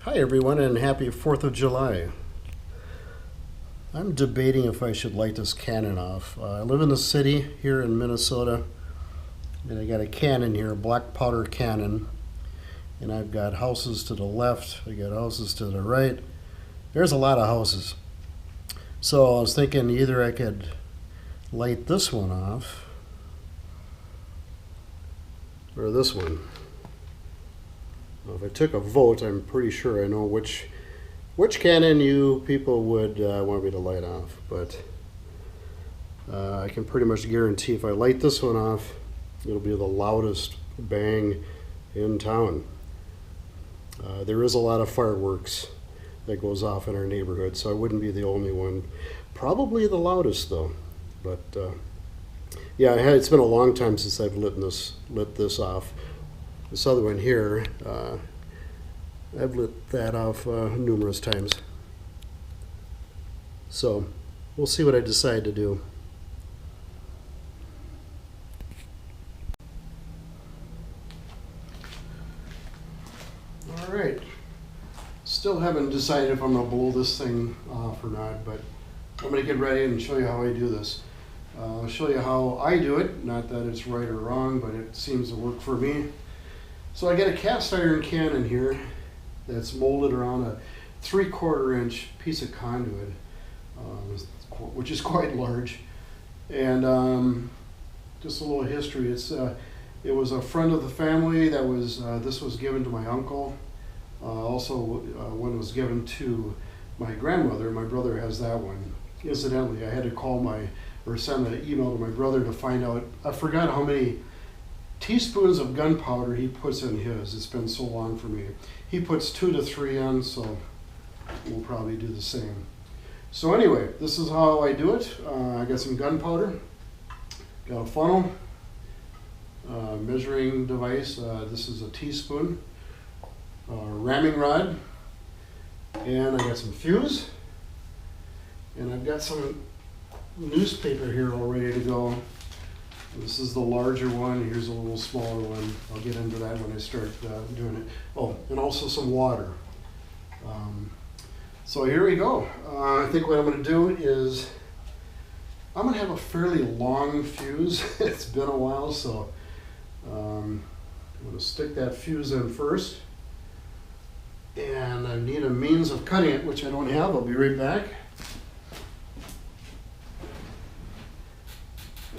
Hi everyone and happy 4th of July. I'm debating if I should light this cannon off. I live in the city here in Minnesota and I got a cannon here, a black powder cannon. And I've got houses to the left, I got houses to the right. There's a lot of houses. So I was thinking either I could light this one off or this one. Well, if I took a vote, I'm pretty sure I know which cannon you people would want me to light off. But I can pretty much guarantee if I light this one off, it'll be the loudest bang in town. There is a lot of fireworks that goes off in our neighborhood, so I wouldn't be the only one. Probably the loudest though. But yeah, it's been a long time since I've lit this off. This other one here, I've lit that off numerous times. So we'll see what I decide to do. All right. Still haven't decided if I'm going to blow this thing off or not, but I'm going to get ready and show you how I do this. I'll show you how I do it, not that it's right or wrong, but it seems to work for me. So I got a cast iron cannon here that's molded around a 3/4 inch piece of conduit, which is quite large. And just a little history. It was a friend of the family that was, this was given to my uncle. Also one was given to my grandmother. My brother has that one. Incidentally, I had to send an email to my brother to find out, I forgot how many teaspoons of gunpowder he puts in his. It's been so long for me. He puts 2 to 3 in, so we'll probably do the same. So anyway, this is how I do it. I got some gunpowder, got a funnel, measuring device. This is a teaspoon, ramming rod, and I got some fuse, and I've got some newspaper here all ready to go. This is the larger one. Here's a little smaller one. I'll get into that when I start doing it. Oh, and also some water. So here we go. I think what I'm going to do is I'm going to have a fairly long fuse. It's been a while, so I'm going to stick that fuse in first. And I need a means of cutting it, which I don't have. I'll be right back.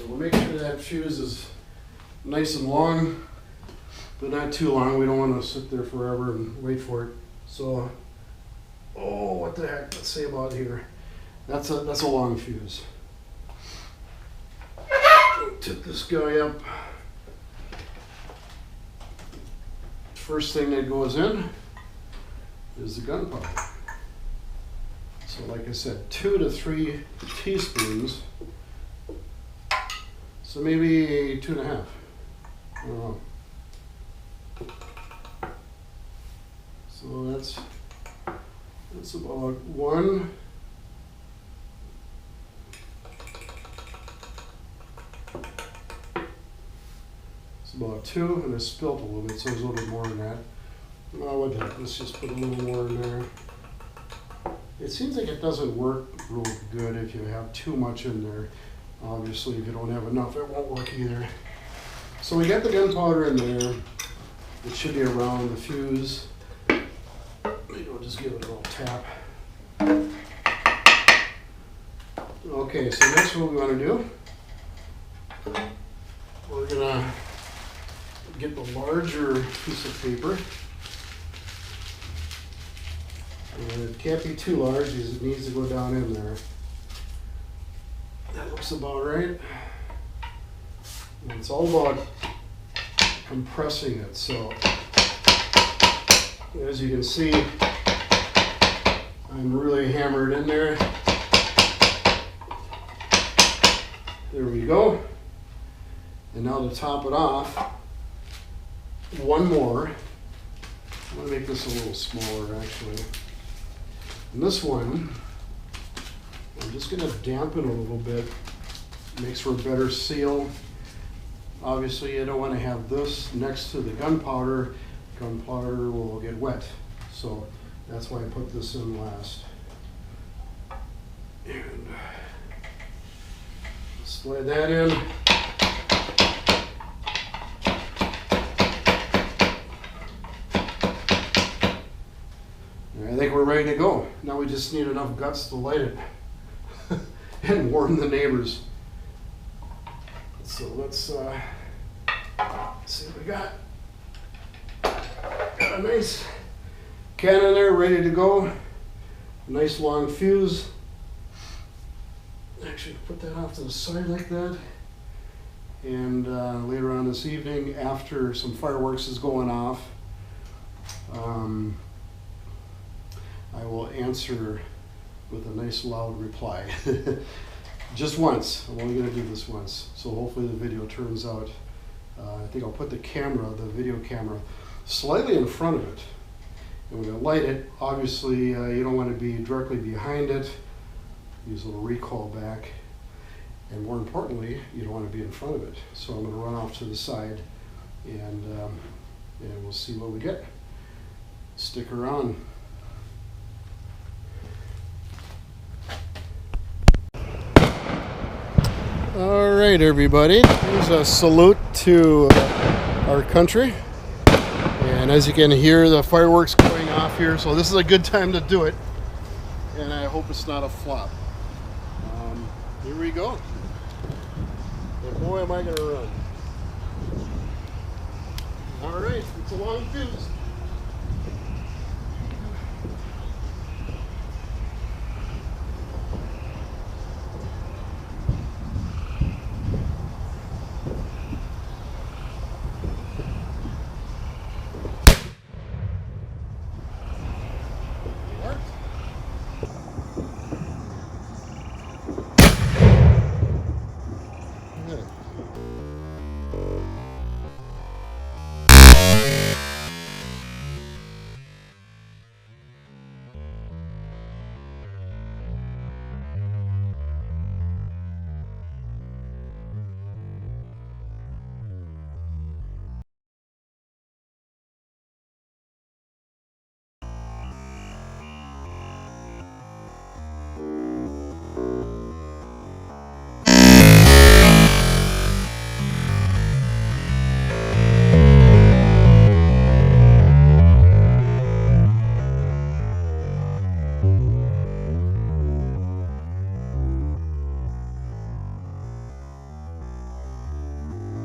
We'll make sure that fuse is nice and long, but not too long. We don't want to sit there forever and wait for it. So, oh, what the heck? Let's see about here. That's a long fuse. Tip this guy up. First thing that goes in is the gunpowder. So, like I said, 2 to 3 teaspoons. So maybe 2.5. I don't know. So that's about 1. It's about 2, and I spilt a little bit, so there's a little bit more than that. Well, what the heck? Let's just put a little more in there. It seems like it doesn't work real good if you have too much in there. Obviously, if you don't have enough, it won't work either. So we got the gunpowder in there. It should be around the fuse. Maybe we'll just give it a little tap. Okay, so next what we want to do, we're going to get the larger piece of paper. And it can't be too large because it needs to go down in there. That looks about right. And it's all about compressing it. So as you can see, I'm really hammered in there. There we go. And now to top it off, one more. I'm going to make this a little smaller actually. And this one, I'm just going to dampen a little bit. It makes for a better seal. Obviously, you don't want to have this next to the gunpowder. Gunpowder will get wet. So That's why I put this in last. And slide that in. I think we're ready to go. Now we just need enough guts to light it and warn the neighbors. So let's see what we got. Got a nice cannon there ready to go. A nice long fuse. Actually, put that off to the side like that. And later on this evening, after some fireworks is going off, I will answer with a nice loud reply. Just once. I'm only going to do this once. So hopefully the video turns out. I think I'll put the video camera, slightly in front of it. And we're going to light it. Obviously, you don't want to be directly behind it. Use a little recoil back. And more importantly, you don't want to be in front of it. So I'm going to run off to the side and we'll see what we get. Stick around. All right, everybody. Here's a salute to our country. And as you can hear, the fireworks going off here. So this is a good time to do it. And I hope it's not a flop. Here we go. And boy, am I going to run. All right, it's a long fuse.